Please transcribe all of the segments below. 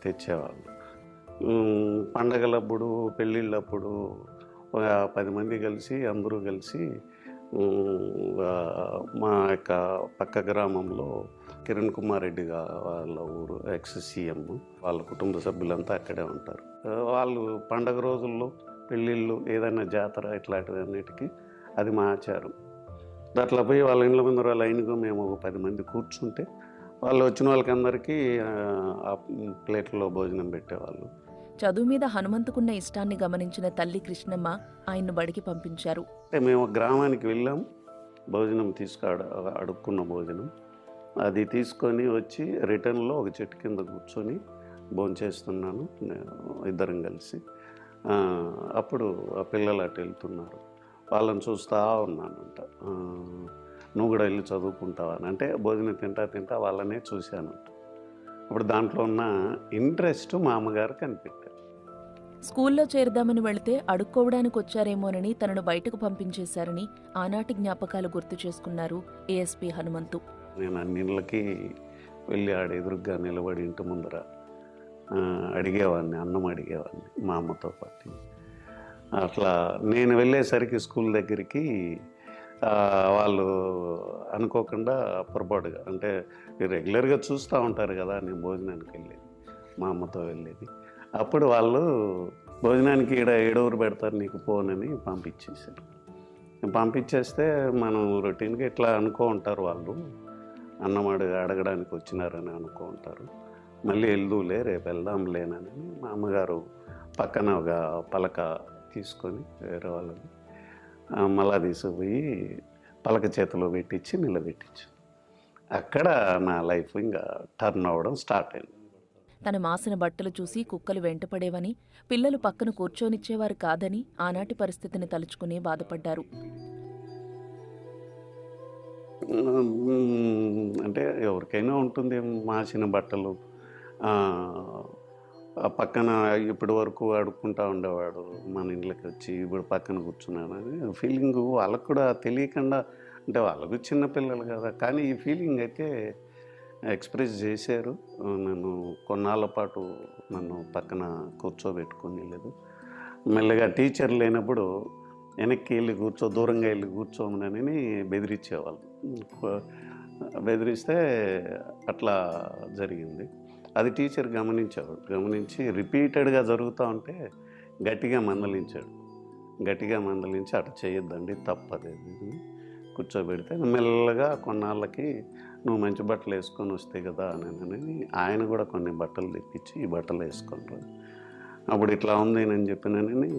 తెచ్చేవాళ్ళు. పండగలప్పుడు, పెళ్ళిళ్ళప్పుడు ఒక 10 మంది కలిసి అందరూ కలిసి మా యొక్క పక్క గ్రామంలో కిరణ్ కుమార్ రెడ్డి వాళ్ళ ఊరు ఎక్స్ సీఎం, వాళ్ళ కుటుంబ సభ్యులంతా అక్కడే ఉంటారు. వాళ్ళు పండగ రోజుల్లో పెళ్ళిళ్ళు ఏదైనా జాతర ఇట్లాంటివన్నిటికీ అది మా ఆచారం. అట్లా పోయి వాళ్ళ ఇండ్ల ముందర లైన్గా మేము 10 మంది కూర్చుంటే వాళ్ళు వచ్చిన వాళ్ళకి అందరికీ ఆ ప్లేట్లో భోజనం పెట్టేవాళ్ళు. చదువు మీద హనుమంతుకున్న ఇష్టాన్ని గమనించిన తల్లి కృష్ణమ్మ ఆయన్ను బడికి పంపించారు. అంటే మేము గ్రామానికి వెళ్ళాం, భోజనం అడుక్కున్న భోజనం అది తీసుకొని వచ్చి రిటర్న్లో ఒక చెట్టు కింద కూర్చొని భోంచేస్తున్నాను ఇద్దరం కలిసి. అప్పుడు ఆ పిల్లలు అటు వెళ్తున్నారు, వాళ్ళని చూస్తూ ఉన్నానంట. నువ్వు కూడా వెళ్ళి చదువుకుంటావా అని, అంటే భోజనం తింటా వాళ్ళనే చూశానంట. అప్పుడు దాంట్లో ఉన్న ఇంట్రెస్ట్ మా అమ్మగారు కనిపెట్టారు. స్కూల్లో చేరదామని వెళితే అడుక్కోవడానికి వచ్చారేమోనని తనను బయటకు పంపించేశారని ఆనాటి జ్ఞాపకాలు గుర్తు చేసుకున్నారు ఏఎస్పీ హనుమంతు. నేను అన్నిళ్ళకి వెళ్ళి ఎదురుగ్గా నిలబడి ఇంటి ముందర అడిగేవాడిని, అన్నం అడిగేవాడిని మా అమ్మతో పాటు. అట్లా నేను వెళ్ళేసరికి స్కూల్ దగ్గరికి వాళ్ళు అనుకోకుండా పొరపాటుగా, అంటే రెగ్యులర్గా చూస్తూ ఉంటారు కదా నేను భోజనానికి వెళ్ళేది, మా అమ్మతో వెళ్ళేది. అప్పుడు వాళ్ళు భోజనానికి ఏడవరు పెడతారు నీకు పోనని పంపించేశారు. పంపించేస్తే మనం రొటీన్గా ఇట్లా అనుకో ఉంటారు, వాళ్ళు అన్నం అడగడానికి వచ్చినారని అనుకో ఉంటారు. మళ్ళీ వెళ్దూలే రేపు వెళ్దాంలేనని మా అమ్మగారు పక్కన ఒక పలక తీసుకొని వేరే వాళ్ళని మళ్ళా తీసుకుపోయి పలక చేతిలో పెట్టించి నిలబెట్టించు. అక్కడ నా లైఫ్ ఇంకా టర్న్ అవ్వడం స్టార్ట్ అయింది. తన మాసిన బట్టలు చూసి కుక్కలు వెంటపడేవని, పిల్లలు పక్కన కూర్చోనిచ్చేవారు కాదని ఆనాటి పరిస్థితిని తలుచుకుని బాధపడ్డారు. అంటే ఎవరికైనా ఉంటుంది మాసిన బట్టలు. పక్కన ఇప్పటి వరకు అడుక్కుంటూ ఉండేవాడు, మన ఇంట్లోకి వచ్చి ఇప్పుడు పక్కన కూర్చున్నానని ఫీలింగు వాళ్ళకు కూడా తెలియకుండా, అంటే వాళ్ళకు చిన్నపిల్లలు కదా, కానీ ఈ ఫీలింగ్ అయితే ఎక్స్ప్రెస్ చేశారు. నన్ను కొన్నాళ్ళ పాటు నన్ను పక్కన కూర్చోబెట్టుకుని లేదు. మెల్లగా టీచర్ లేనప్పుడు వెనక్కి వెళ్ళి దూరంగా వెళ్ళి కూర్చోమని బెదిరించేవాళ్ళు. బెదిరిస్తే అట్లా జరిగింది. అది టీచర్ గమనించి రిపీటెడ్గా జరుగుతూ ఉంటే గట్టిగా మందలించి అట్లా చేయొద్దండి తప్పదేది కూర్చోబెడితే మెల్లగా కొన్నాళ్ళకి నువ్వు మంచి బట్టలు వేసుకొని వస్తే కదా అని ఆయన కూడా కొన్ని బట్టలు తెప్పించి ఈ బట్టలు వేసుకుంటారు. అప్పుడు ఇట్లా ఉంది నేను చెప్పినని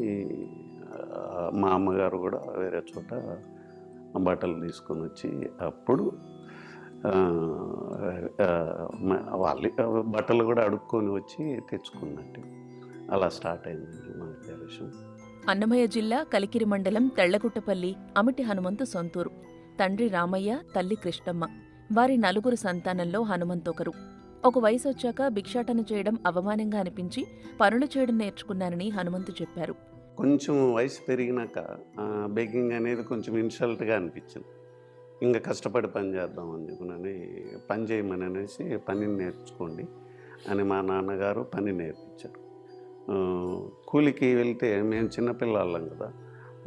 మా అమ్మగారు కూడా వేరే చోట బట్టలు తీసుకొని వచ్చి అప్పుడు వాళ్ళు బట్టలు కూడా అడుక్కొని వచ్చి తెచ్చుకున్నట్టు అలా స్టార్ట్ అయిందండి మా విషయం. అన్నమయ్య జిల్లా కలికిరి మండలం తెళ్లగుట్టపల్లి అమిటి హనుమంతు సొంతూరు. తండ్రి రామయ్య, తల్లి కృష్ణమ్మ. వారి 4 సంతానంలో హనుమంతొకరు. ఒక వయసొచ్చాక భిక్షాటన చేయడం అవమానంగా అనిపించి పనులు చేయడం నేర్చుకున్నానని హనుమంతు చెప్పారు. కొంచెం వయసు పెరిగినాక బేకింగ్ అనేది కొంచెం ఇన్సల్ట్గా అనిపించింది. ఇంకా కష్టపడి పని చేద్దామని చెప్పినని పని చేయమని అనేసి పనిని నేర్చుకోండి అని మా నాన్నగారు పని నేర్పించారు. కూలికి వెళ్తే మేము చిన్నపిల్లలం కదా,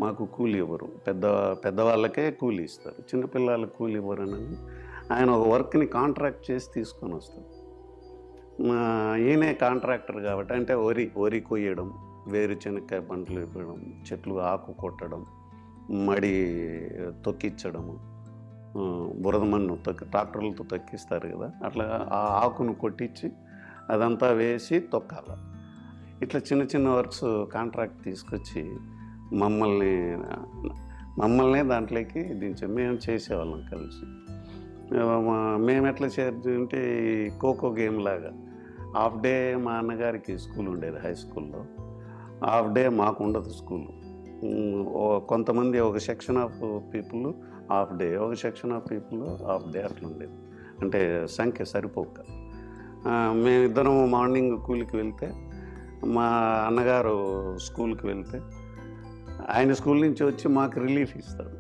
మాకు కూలి ఇవ్వరు, పెద్దవాళ్ళకే కూలి ఇస్తారు, చిన్నపిల్లలకు కూలి ఇవ్వరని ఆయన ఒక వర్క్ని కాంట్రాక్ట్ చేసి తీసుకొని వస్తారు. ఈయనే కాంట్రాక్టర్ కాబట్టి, అంటే వరి కొయ్యడం, వేరుశనక్కాయ పంటలు ఇవ్వడం, చెట్లు ఆకు కొట్టడం, మడి తొక్కించడము, బురద మన్ను ట్రాక్టర్లతో తొక్కిస్తారు కదా, అట్లా ఆ ఆకును కొట్టించి అదంతా వేసి తొక్కాలి. ఇట్లా చిన్న చిన్న వర్క్స్ కాంట్రాక్ట్ తీసుకొచ్చి మమ్మల్ని దాంట్లోకి మేము చేసేవాళ్ళం కలిసి. మేము ఎట్లా చేస్తుంటే ఖోఖో గేమ్ లాగా హాఫ్ డే మా అన్నగారికి స్కూల్ ఉండేది, హై స్కూల్లో. హాఫ్ డే మాకు ఉండదు స్కూలు. కొంతమంది ఒక section of people half day, ఒక section of people half day అట్లా ఉండేది. అంటే సంఖ్య సరిపోక మేమిద్దరం మార్నింగ్ కూలికి వెళ్తే, మా అన్నగారు స్కూల్కి వెళ్తే ఆయన స్కూల్ నుంచి వచ్చి మాకు రిలీఫ్ ఇస్తాడు.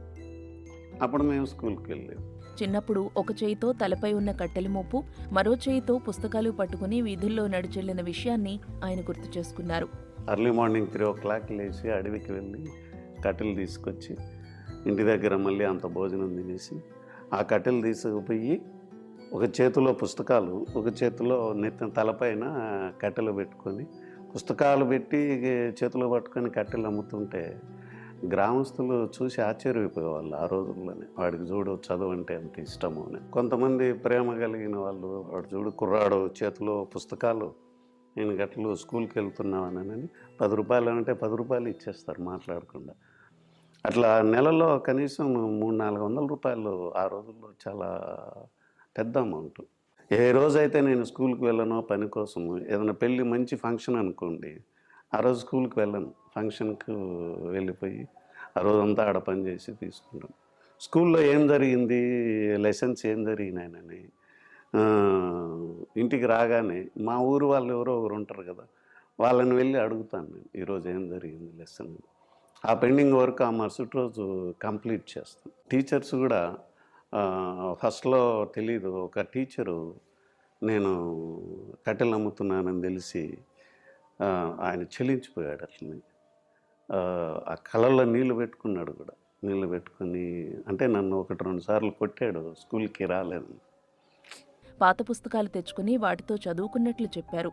అప్పుడు మేము స్కూల్కి వెళ్ళేది. చిన్నప్పుడు ఒక చేయితో తలపై ఉన్న కట్టెల మోపు, మరో చేయితో పుస్తకాలు పట్టుకుని వీధుల్లో నడిచెళ్లిన విషయాన్ని ఆయన గుర్తు చేసుకున్నారు. అర్లీ మార్నింగ్ 3 లేచి అడవికి వెళ్ళి కట్టెలు తీసుకొచ్చి ఇంటి దగ్గర మళ్ళీ అంత భోజనం తినేసి ఆ కట్టెలు తీసుకుపోయి ఒక చేతిలో పుస్తకాలు, ఒక చేతిలో తలపైన కట్టెలు పెట్టుకొని పుస్తకాలు పెట్టి చేతిలో పట్టుకొని కట్టెలు అమ్ముతుంటే గ్రామస్తులు చూసి ఆశ్చర్యపోయేవాళ్ళు ఆ రోజుల్లోనే. వాడికి చూడు చదువు అంటే ఎంత ఇష్టమో అని. కొంతమంది ప్రేమ కలిగిన వాళ్ళు, వాడు చూడు కుర్రాడు చేతిలో పుస్తకాలు, నేను గట్లు స్కూల్కి వెళ్తున్నానని 10 రూపాయలు అంటే 10 రూపాయలు ఇచ్చేస్తారు మాట్లాడకుండా. అట్లా నెలలో కనీసం 300-400 రూపాయలు ఆ రోజుల్లో చాలా పెద్ద అమౌంట్. ఏ రోజైతే నేను స్కూల్కి వెళ్ళనో పని కోసము, ఏదైనా పెళ్ళి మంచి ఫంక్షన్ అనుకోండి, ఆ రోజు స్కూల్కి వెళ్ళను, ఫంక్షన్కి వెళ్ళిపోయి ఆ రోజంతా ఆడ పని చేసి తీసుకుంటాం. స్కూల్లో ఏం జరిగింది, లెసన్స్ ఏం జరిగినాయనని ఇంటికి రాగానే మా ఊరు వాళ్ళు ఎవరో ఒకరు ఉంటారు కదా, వాళ్ళని వెళ్ళి అడుగుతాను నేను, ఈరోజు ఏం జరిగింది లెసన్. ఆ పెండింగ్ వర్క్ ఆ మరుసటి రోజు కంప్లీట్ చేస్తాను. టీచర్స్ కూడా ఫస్ట్లో తెలీదు. ఒక టీచరు నేను కట్టెలు అమ్ముతున్నానని తెలిసి ఆయన చెల్లించిపోయాడు. అట్లనే ఆ కళ్ళల్లో నీళ్ళు పెట్టుకున్నాడు కూడా. నీళ్ళు పెట్టుకుని అంటే నన్ను 1-2 సార్లు కొట్టాడు, స్కూల్కి రాలేదని. పాత పుస్తకాలు తెచ్చుకుని వాటితో చదువుకున్నట్లు చెప్పారు.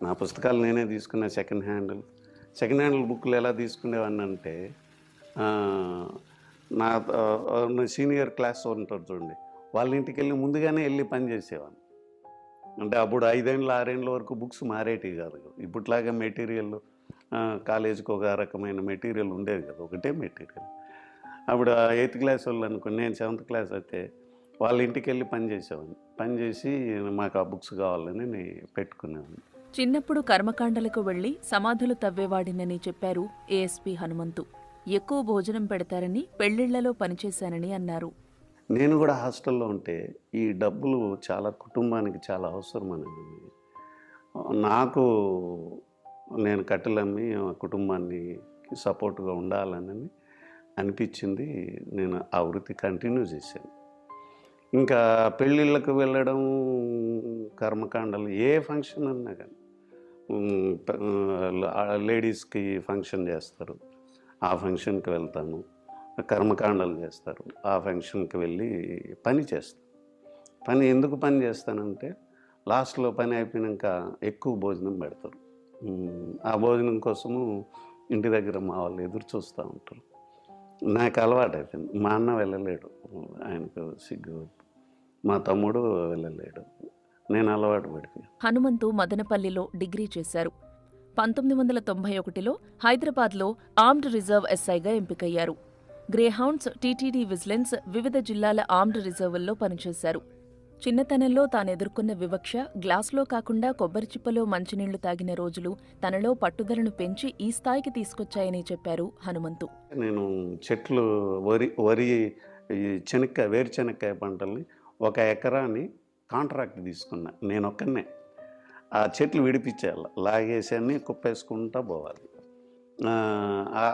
నా పుస్తకాలు నేనే తీసుకున్నా. సెకండ్ హ్యాండ్ బుక్లు ఎలా తీసుకునేవాడిని అంటే, నా సీనియర్ క్లాస్ ఉంటారు చూడండి, వాళ్ళ ఇంటికి వెళ్ళి ముందుగానే వెళ్ళి పని చేసేవాడిని. అంటే అప్పుడు 5 ఏళ్ళు 6 ఏళ్ళ వరకు బుక్స్ మారేటివి కాదు. ఇప్పట్లాగా మెటీరియల్ కాలేజీకి ఒక రకమైన మెటీరియల్ ఉండేది కదా, ఒకటే మెటీరియల్. అప్పుడు 8th క్లాస్ వాళ్ళు అనుకోండి, నేను 7th క్లాస్ అయితే వాళ్ళ ఇంటికి వెళ్ళి పని చేసేవాడిని. పని చేసి మాకు ఆ బుక్స్ కావాలని పెట్టుకునేవాడిని. చిన్నప్పుడు కర్మకాండలకు వెళ్లి సమాధులు తవ్వేవాడినని చెప్పారు ఏఎస్పీ హనుమంతు. ఎక్కువ భోజనం పెడతారని, పెళ్లిళ్లలో పనిచేశానని అన్నారు. నేను కూడా హాస్టల్లో ఉంటే ఈ డబ్బులు చాలా కుటుంబానికి చాలా అవసరం అనేది నాకు. నేను కట్టెలమ్మి కుటుంబాన్ని సపోర్ట్గా ఉండాలని అనిపించింది. నేను ఆ వృత్తి కంటిన్యూ చేశాను. ఇంకా పెళ్ళిళ్ళకు వెళ్ళడం, కర్మకాండలు, ఏ ఫంక్షన్ అన్నా కానీ, లేడీస్కి ఫంక్షన్ చేస్తారు, ఆ ఫంక్షన్కి వెళ్తాను. కర్మకాండలు చేస్తారు, ఆ ఫంక్షన్కి వెళ్ళి పని చేస్తాను. పని ఎందుకు పని చేస్తానంటే, లాస్ట్లో పని అయిపోయాక ఎక్కువ భోజనం పెడతారు. ఆ భోజనం కోసము ఇంటి దగ్గర మా వాళ్ళు ఎదురు చూస్తూ ఉంటారు. నాకు అలవాటు అయిపోయింది. మా అన్న వెళ్ళలేడు, ఆయనకు సిగ్గు. మా తమ్ముడు వెళ్ళలేడు, నేను అలవాటు పడిపోయాను. హనుమంతు మదనపల్లిలో డిగ్రీ చేశారు. 1991లో హైదరాబాద్లో ఆర్మ్డ్ రిజర్వ్ ఎస్ఐగా ఎంపికయ్యారు. గ్రేహౌండ్స్, టీటీడీ విజిలెన్స్, వివిధ జిల్లాల ఆర్మ్డ్ రిజర్వుల్లో పనిచేశారు. చిన్నతనంలో తానెదుర్కొన్న వివక్ష, గ్లాసులో కాకుండా కొబ్బరి చిప్పలో మంచినీళ్లు తాగిన రోజులు తనలో పట్టుదలను పెంచి ఈ స్థాయికి తీసుకొచ్చాయని చెప్పారు హనుమంతు. నేను చెట్లు, వరి వేరుశనక్కాయ పంటల్ని 1 ఎకరాన్ని కాంట్రాక్ట్ తీసుకున్నా. నేను ఒక్కనే ఆ చెట్లు విడిపించేయాలి, లాగేసి అన్ని కుప్పేసుకుంటూ పోవాలి.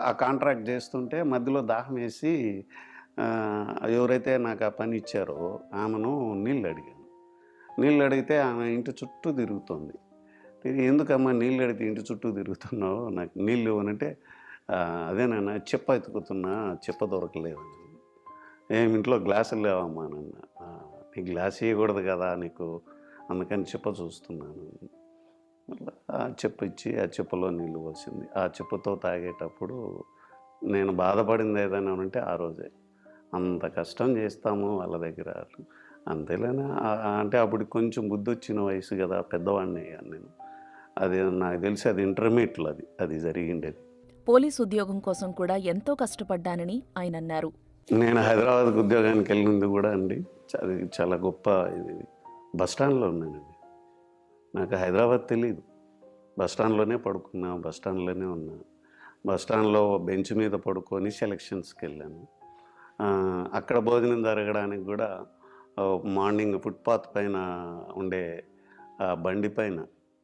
ఆ కాంట్రాక్ట్ చేస్తుంటే మధ్యలో దాహం వేసి ఎవరైతే నాకు ఆ పని ఇచ్చారో ఆమెను నీళ్ళు అడిగాను. నీళ్ళు అడిగితే ఆమె ఇంటి చుట్టూ తిరుగుతుంది. ఎందుకమ్మా నీళ్ళు అడిగితే ఇంటి చుట్టూ తిరుగుతున్నావు, నాకు నీళ్ళు ఇవ్వనంటే, అదేనన్నా చెప్ప ఎత్తుకుతున్నా, చెప్ప దొరకలేదని. ఏమి ఇంట్లో గ్లాసులు లేవమ్మా నన్న, నీ గ్లాస్ ఇవ్వకూడదు కదా నీకు, అందుకని చెప్ప చూస్తున్నాను. ఆ చెప్ప ఇచ్చి ఆ చెప్పలో నీళ్ళు పోసింది. ఆ చెప్పతో తాగేటప్పుడు నేను బాధపడింది ఏదైనా ఉంటే ఆ రోజే. అంత కష్టం చేస్తాము వాళ్ళ దగ్గర, అంతేలేనా అంటే అప్పుడు కొంచెం బుద్ధి వచ్చిన వయసు కదా, పెద్దవాడిని అయ్యాను నేను. అది నాకు తెలిసి అది ఇంటర్మీడియట్లో అది జరిగిండేది. పోలీసు ఉద్యోగం కోసం కూడా ఎంతో కష్టపడ్డానని ఆయన అన్నారు. నేను హైదరాబాద్కి ఉద్యోగానికి వెళ్ళింది కూడా అండి, అది చాలా గొప్ప. ఇది బస్టాండ్లో ఉన్నానండి, నాకు హైదరాబాద్ తెలీదు. బస్టాండ్లోనే పడుకున్నా, బస్టాండ్లోనే ఉన్నా. బస్టాండ్లో బెంచ్ మీద పడుకొని సెలక్షన్స్కి వెళ్ళాను. అక్కడ భోజనం జరగడానికి కూడా మార్నింగ్ ఫుట్పాత్ పైన ఉండే ఆ బండి పైన,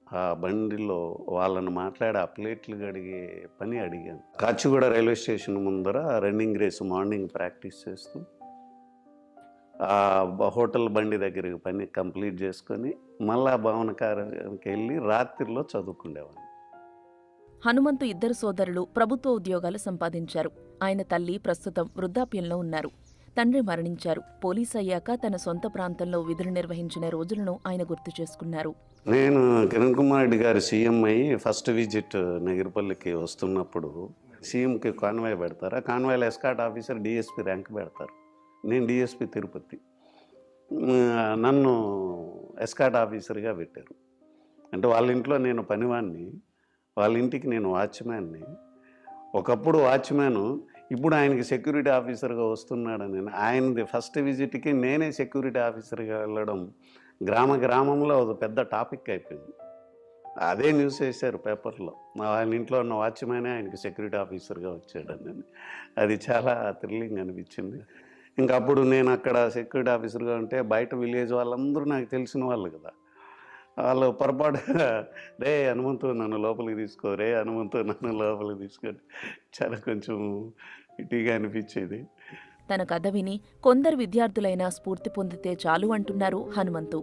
ఆ బండిలో వాళ్ళని మాట్లాడి ఆ ప్లేట్లు కడిగే పని అడిగాను. కాచిగూడ రైల్వే స్టేషన్ ముందర రన్నింగ్ రేస్ మార్నింగ్ ప్రాక్టీస్ చేస్తూ ఆ హోటల్ బండి దగ్గరికి పని కంప్లీట్ చేసుకొని మళ్ళా భవన కార్యాలయానికి వెళ్ళి రాత్రిలో చదువుకునేవాడిని. హనుమంతు ఇద్దరు సోదరులు ప్రభుత్వ ఉద్యోగాలు సంపాదించారు. ఆయన తల్లి ప్రస్తుతం వృద్ధాప్యంలో ఉన్నారు. తండ్రి మరణించారు. పోలీస్ అయ్యాక తన సొంత ప్రాంతంలో విధులు నిర్వహించిన రోజులను ఆయన గుర్తు చేసుకున్నారు. నేను కిరణ్ కుమార్ రెడ్డి గారు సీఎం అయ్యి ఫస్ట్ విజిట్ నగిరిపల్లికి వస్తున్నప్పుడు సీఎంకి కాన్వాయ్ పెడతారు. ఆ కాన్వాయ్లో ఎస్కాట్ ఆఫీసర్ డిఎస్పీ ర్యాంక్ పెడతారు. నేను డిఎస్పీ తిరుపతి. నన్ను ఎస్కాట్ ఆఫీసర్గా పెట్టారు. అంటే వాళ్ళ ఇంట్లో నేను పనివాడిని, వాళ్ళ ఇంటికి నేను వాచ్మ్యాన్ని. ఒకప్పుడు వాచ్మ్యాను, ఇప్పుడు ఆయనకి సెక్యూరిటీ ఆఫీసర్గా వస్తున్నాడని ఆయనది ఫస్ట్ విజిట్కి నేనే సెక్యూరిటీ ఆఫీసర్గా వెళ్ళడం గ్రామంలో ఒక పెద్ద టాపిక్ అయిపోయింది. అదే న్యూస్ వేశారు పేపర్లో, ఆయన ఇంట్లో ఉన్న వాచ్మ్యానే ఆయనకి సెక్యూరిటీ ఆఫీసర్గా వచ్చాడని. అది చాలా థ్రిల్లింగ్ అనిపించింది. ఇంకా అప్పుడు నేను అక్కడ సెక్యూరిటీ ఆఫీసర్గా ఉంటే బయట విలేజ్ వాళ్ళందరూ నాకు తెలిసిన వాళ్ళు కదా, వాళ్ళు పొరపాటుగా రే హనుమంతు నన్ను లోపలికి తీసుకో, రే హనుమంతు నన్ను లోపలికి తీసుకొని చాలా కొంచెం ఇటీగా అనిపించేది. తన కథ విని కొందరు విద్యార్థులైనా స్ఫూర్తి పొందితే చాలు అంటున్నారు హనుమంతు.